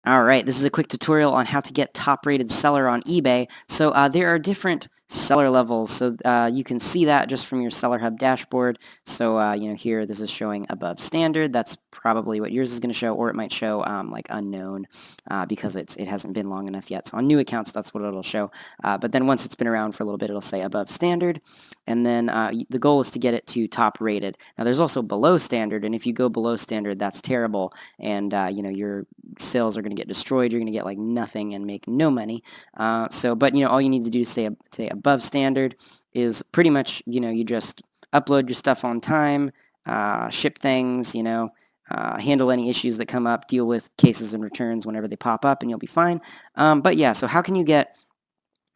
Alright, this is a quick tutorial on how to get top-rated seller on eBay. So there are different seller levels, so you can see that just from your Seller Hub dashboard. So here this is showing above standard. That's probably what yours is going to show, or it might show like unknown because it hasn't been long enough yet. So on new accounts, that's what it'll show. But then once it's been around for a little bit, it'll say above standard, and then the goal is to get it to top-rated. Now there's also below standard, and if you go below standard, that's terrible, and your sales are going to get destroyed. You're going to get like nothing and make no money. But all you need to do to stay above standard is pretty much you just upload your stuff on time, ship things, handle any issues that come up, deal with cases and returns whenever they pop up, and you'll be fine. But yeah, so how can you get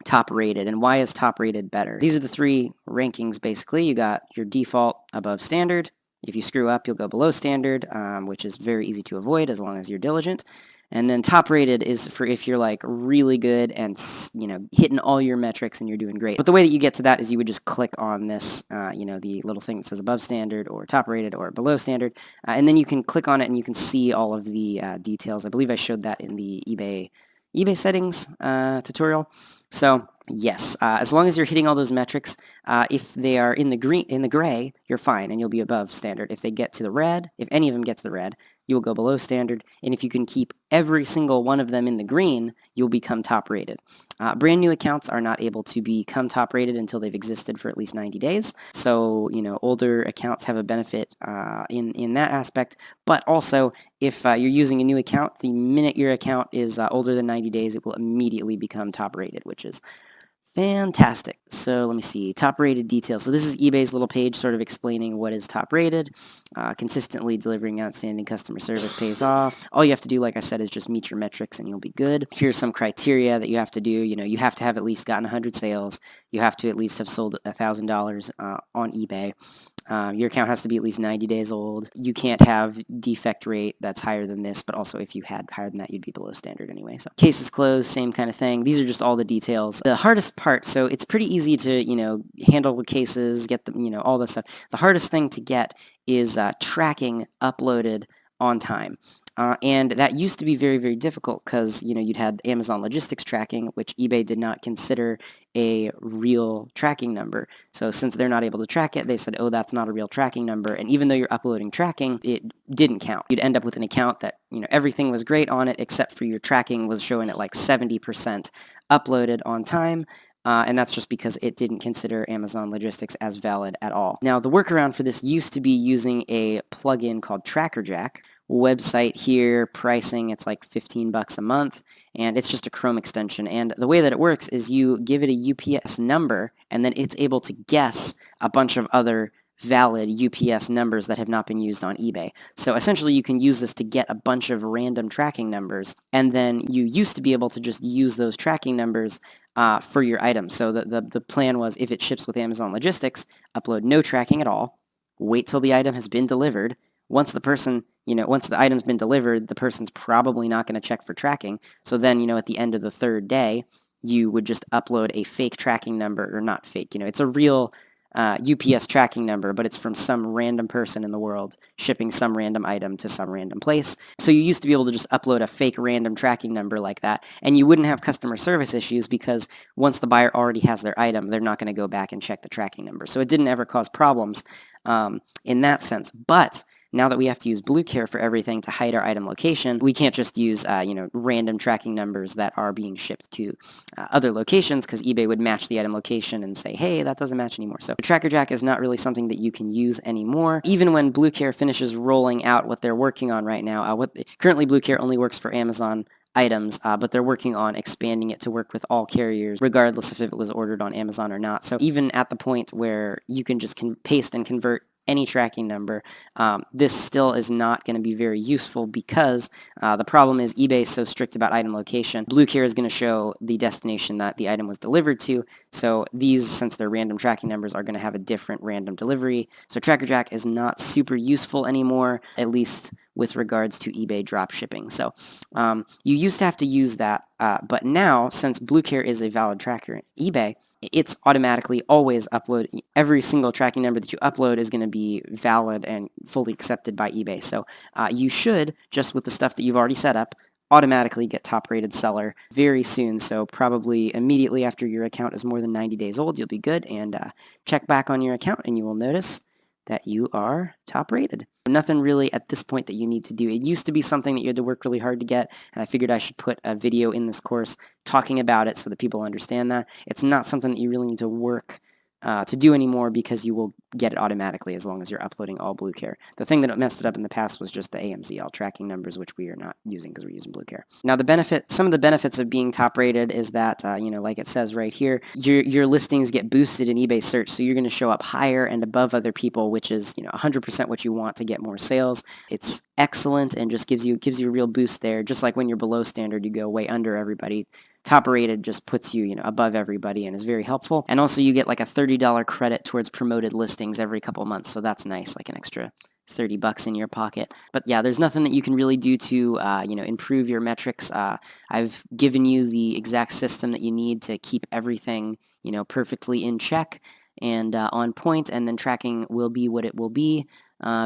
top rated, and why is top rated better? These are the three rankings basically. You got your default above standard. If you screw up, you'll go below standard, which is very easy to avoid as long as you're diligent. And then top rated is for if you're like really good and hitting all your metrics and you're doing great. But the way that you get to that is you would just click on this, the little thing that says above standard or top rated or below standard, and then you can click on it and you can see all of the details. I believe I showed that in the eBay settings tutorial. So yes, as long as you're hitting all those metrics, if they are in the gray, you're fine and you'll be above standard. If they get to the red, if any of them get to the red, you will go below standard, and if you can keep every single one of them in the green, you'll become top rated. Brand new accounts are not able to become top rated until they've existed for at least 90 days. So, older accounts have a benefit in that aspect, but also if you're using a new account, the minute your account is older than 90 days, it will immediately become top rated, which is fantastic. So let me see, top rated details. So this is eBay's little page sort of explaining what is top rated. Consistently delivering outstanding customer service pays off. All you have to do, like I said, is just meet your metrics and you'll be good. Here's some criteria that you have to do. You have to have at least gotten 100 sales. You have to at least have sold $1,000 on eBay. Your account has to be at least 90 days old. You can't have defect rate that's higher than this, but also if you had higher than that, you'd be below standard anyway. So cases closed, same kind of thing. These are just all the details. The hardest part, so it's pretty easy to, handle the cases, get them, all this stuff. The hardest thing to get is tracking uploaded on time. And that used to be very, very difficult because, you'd had Amazon logistics tracking, which eBay did not consider a real tracking number. So since they're not able to track it, they said, oh, that's not a real tracking number. And even though you're uploading tracking, it didn't count. You'd end up with an account that, everything was great on it except for your tracking was showing at like 70% uploaded on time. And that's just because it didn't consider Amazon logistics as valid at all. Now, the workaround for this used to be using a plugin called TrackerJack. Website here, pricing, it's like $15 a month, and it's just a Chrome extension. And the way that it works is you give it a UPS number, and then it's able to guess a bunch of other valid UPS numbers that have not been used on eBay. So essentially you can use this to get a bunch of random tracking numbers, and then you used to be able to just use those tracking numbers for your item. So the plan was, if it ships with Amazon Logistics, upload no tracking at all, wait till the item has been delivered. Once once the item's been delivered, the person's probably not going to check for tracking. So then, at the end of the third day, you would just upload a fake tracking number, or not fake, it's a real UPS tracking number, but it's from some random person in the world shipping some random item to some random place. So you used to be able to just upload a fake random tracking number like that, and you wouldn't have customer service issues because once the buyer already has their item, they're not going to go back and check the tracking number. So it didn't ever cause problems in that sense. But now that we have to use BlueCare for everything to hide our item location, we can't just use, random tracking numbers that are being shipped to other locations, because eBay would match the item location and say, hey, that doesn't match anymore. So TrackerJack is not really something that you can use anymore. Even when BlueCare finishes rolling out what they're working on right now, currently BlueCare only works for Amazon items, but they're working on expanding it to work with all carriers, regardless if it was ordered on Amazon or not. So even at the point where you can just paste and convert any tracking number, this still is not going to be very useful because the problem is eBay is so strict about item location. BlueCare is going to show the destination that the item was delivered to, so these, since they're random tracking numbers, are going to have a different random delivery. So TrackerJack is not super useful anymore, at least with regards to eBay dropshipping. So you used to have to use that, but now, since BlueCare is a valid tracker in eBay, it's automatically always upload. Every single tracking number that you upload is going to be valid and fully accepted by eBay. So you should, just with the stuff that you've already set up, automatically get top-rated seller very soon. So probably immediately after your account is more than 90 days old, you'll be good. And check back on your account and you will notice that you are top-rated. Nothing really at this point that you need to do. It used to be something that you had to work really hard to get, and I figured I should put a video in this course talking about it so that people understand that. It's not something that you really need to work to do anymore because you will get it automatically as long as you're uploading all Blue Care. The thing that messed it up in the past was just the AMZL tracking numbers, which we are not using because we're using Blue Care. Now, some of the benefits of being top rated is that, like it says right here, your listings get boosted in eBay search, so you're going to show up higher and above other people, which is 100% what you want to get more sales. It's excellent and just gives you a real boost there. Just like when you're below standard, you go way under everybody. Top rated just puts you, above everybody and is very helpful. And also you get like a $30 credit towards promoted listings every couple months, so that's nice, like an extra $30 in your pocket. But yeah, there's nothing that you can really do to, improve your metrics. I've given you the exact system that you need to keep everything, perfectly in check and on point, and then tracking will be what it will be.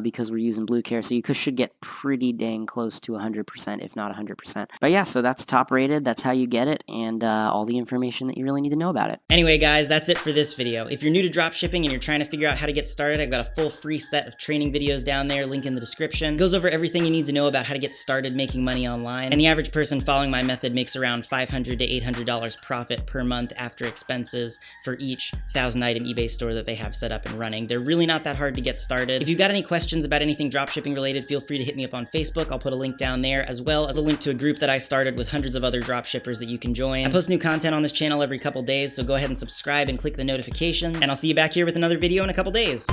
Because we're using Blue Care, so you should get pretty dang close to 100%, if not 100%. But yeah, so that's top rated, that's how you get it, and all the information that you really need to know about it. Anyway, guys, that's it for this video. If you're new to dropshipping and you're trying to figure out how to get started, I've got a full free set of training videos down there, link in the description. It goes over everything you need to know about how to get started making money online, and the average person following my method makes around $500 to $800 profit per month after expenses for each 1,000-item eBay store that they have set up and running. They're really not that hard to get started. If you've got any questions about anything dropshipping related, feel free to hit me up on Facebook. I'll put a link down there, as well as a link to a group that I started with hundreds of other dropshippers that you can join. I post new content on this channel every couple days, so go ahead and subscribe and click the notifications, and I'll see you back here with another video in a couple days.